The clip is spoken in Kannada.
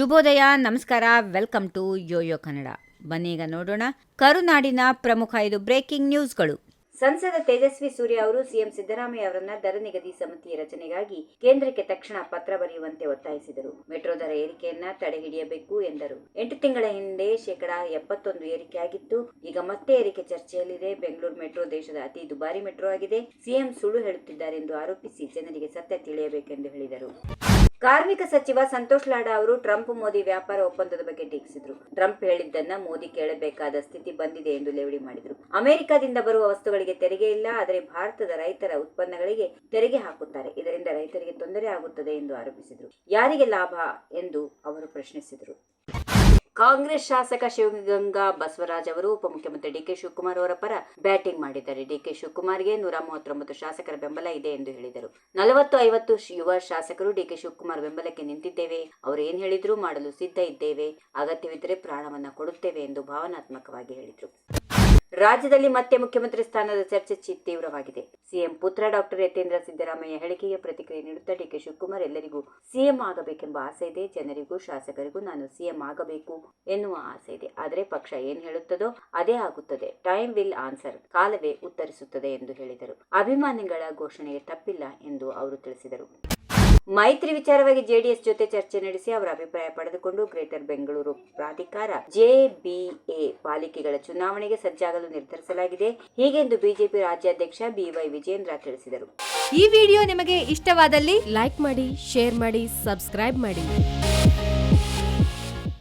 ಶುಭೋದಯ, ನಮಸ್ಕಾರ, ವೆಲ್ಕಮ್ ಟು ಯೋಯೋ ಕನ್ನಡ. ಬನ್ನೀಗ ನೋಡೋಣ ಕರುನಾಡಿನ ಪ್ರಮುಖ 5 ಬ್ರೇಕಿಂಗ್ ನ್ಯೂಸ್ಗಳು. ಸಂಸದ ತೇಜಸ್ವಿ ಸೂರ್ಯ ಅವರು ಸಿಎಂ ಸಿದ್ದರಾಮಯ್ಯ ಅವರನ್ನ ದರ ನಿಗದಿ ಸಮಿತಿ ರಚನೆಗಾಗಿ ಕೇಂದ್ರಕ್ಕೆ ತಕ್ಷಣ ಪತ್ರ ಬರೆಯುವಂತೆ ಒತ್ತಾಯಿಸಿದರು. ಮೆಟ್ರೋ ದರ ಏರಿಕೆಯನ್ನ ತಡೆಹಿಡಿಯಬೇಕು ಎಂದರು. 8 ತಿಂಗಳ ಹಿಂದೆ 71% ಏರಿಕೆಯಾಗಿತ್ತು. ಈಗ ಮತ್ತೆ ಏರಿಕೆ ಚರ್ಚೆಯಲ್ಲಿದೆ. ಬೆಂಗಳೂರು ಮೆಟ್ರೋ ದೇಶದ ಅತಿ ದುಬಾರಿ ಮೆಟ್ರೋ ಆಗಿದೆ. ಸಿಎಂ ಸುಳ್ಳು ಹೇಳುತ್ತಿದ್ದಾರೆ ಎಂದು ಆರೋಪಿಸಿ ಜನರಿಗೆ ಸತ್ಯ ತಿಳಿಯಬೇಕೆಂದು ಹೇಳಿದರು. ಕಾರ್ಮಿಕ ಸಚಿವ ಸಂತೋಷ್ ಲಾಡಾ ಅವರು ಟ್ರಂಪ್ ಮೋದಿ ವ್ಯಾಪಾರ ಒಪ್ಪಂದದ ಬಗ್ಗೆ ಟೀಕಿಸಿದರು. ಟ್ರಂಪ್ ಹೇಳಿದ್ದನ್ನ ಮೋದಿ ಕೇಳಬೇಕಾದ ಸ್ಥಿತಿ ಬಂದಿದೆ ಎಂದು ಲೇವಡಿ ಮಾಡಿದರು. ಅಮೆರಿಕದಿಂದ ಬರುವ ವಸ್ತುಗಳಿಗೆ ತೆರಿಗೆ ಇಲ್ಲ, ಆದರೆ ಭಾರತದ ರೈತರ ಉತ್ಪನ್ನಗಳಿಗೆ ತೆರಿಗೆ ಹಾಕುತ್ತಾರೆ. ಇದರಿಂದ ರೈತರಿಗೆ ತೊಂದರೆ ಆಗುತ್ತದೆ ಎಂದು ಆರೋಪಿಸಿದರು. ಯಾರಿಗೆ ಲಾಭ ಎಂದು ಅವರು ಪ್ರಶ್ನಿಸಿದರು. ಕಾಂಗ್ರೆಸ್ ಶಾಸಕ ಶಿವಗಂಗಾ ಬಸವರಾಜ್ ಅವರು ಉಪಮುಖ್ಯಮಂತ್ರಿ ಡಿಕೆ ಶಿವಕುಮಾರ್ ಅವರ ಪರ ಬ್ಯಾಟಿಂಗ್ ಮಾಡಿದ್ದಾರೆ. ಡಿಕೆ ಶಿವಕುಮಾರ್ಗೆ 139 ಶಾಸಕರ ಬೆಂಬಲ ಇದೆ ಎಂದು ಹೇಳಿದರು. 40-50 ಯುವ ಶಾಸಕರು ಡಿಕೆ ಶಿವಕುಮಾರ್ ಬೆಂಬಲಕ್ಕೆ ನಿಂತಿದ್ದೇವೆ. ಅವರು ಏನ್ ಹೇಳಿದ್ರು ಮಾಡಲು ಸಿದ್ಧ ಇದ್ದೇವೆ. ಅಗತ್ಯವಿದ್ದರೆ ಪ್ರಾಣವನ್ನ ಕೊಡುತ್ತೇವೆ ಎಂದು ಭಾವನಾತ್ಮಕವಾಗಿ ಹೇಳಿದರು. ರಾಜ್ಯದಲ್ಲಿ ಮತ್ತೆ ಮುಖ್ಯಮಂತ್ರಿ ಸ್ಥಾನದ ಚರ್ಚೆ ತೀವ್ರವಾಗಿದೆ. ಸಿಎಂ ಪುತ್ರ ಡಾಕ್ಟರ್ ಯತೀಂದ್ರ ಸಿದ್ದರಾಮಯ್ಯ ಹೇಳಿಕೆಗೆ ಪ್ರತಿಕ್ರಿಯೆ ನೀಡುತ್ತಾ ಡಿಕೆ ಶಿವಕುಮಾರ್ ಎಲ್ಲರಿಗೂ ಸಿಎಂ ಆಗಬೇಕೆಂಬ ಆಸೆ ಇದೆ. ಜನರಿಗೂ ಶಾಸಕರಿಗೂ ನಾನು ಸಿಎಂ ಆಗಬೇಕು ಎನ್ನುವ ಆಸೆ ಇದೆ. ಆದರೆ ಪಕ್ಷ ಏನ್ ಹೇಳುತ್ತದೋ ಅದೇ ಆಗುತ್ತದೆ. ಟೈಮ್ ವಿಲ್ ಆನ್ಸರ್, ಕಾಲವೇ ಉತ್ತರಿಸುತ್ತದೆ ಎಂದು ಹೇಳಿದರು. ಅಭಿಮಾನಿಗಳ ಘೋಷಣೆಗೆ ತಪ್ಪಿಲ್ಲ ಎಂದು ಅವರು ತಿಳಿಸಿದರು. ಮೈತ್ರಿ ವಿಚಾರವಾಗಿ ಜೆಡಿಎಸ್ ಜೊತೆ ಚರ್ಚೆ ನಡೆಸಿ ಅವರ ಅಭಿಪ್ರಾಯ ಪಡೆದುಕೊಂಡು ಗ್ರೇಟರ್ ಬೆಂಗಳೂರು ಪ್ರಾಧಿಕಾರ ಜೆಬಿಎ ಪಾಲಿಕೆಗಳ ಚುನಾವಣೆಗೆ ಸಜ್ಜಾಗಲು ನಿರ್ಧರಿಸಲಾಗಿದೆ. ಹೀಗೆಂದು ಬಿಜೆಪಿ ರಾಜ್ಯಾಧ್ಯಕ್ಷ ಬಿವೈ ವಿಜೇಂದ್ರ ತಿಳಿಸಿದರು. ಈ ವಿಡಿಯೋ ನಿಮಗೆ ಇಷ್ಟವಾದಲ್ಲಿ ಲೈಕ್ ಮಾಡಿ, ಶೇರ್ ಮಾಡಿ, ಸಬ್ಸ್ಕ್ರೈಬ್ ಮಾಡಿ.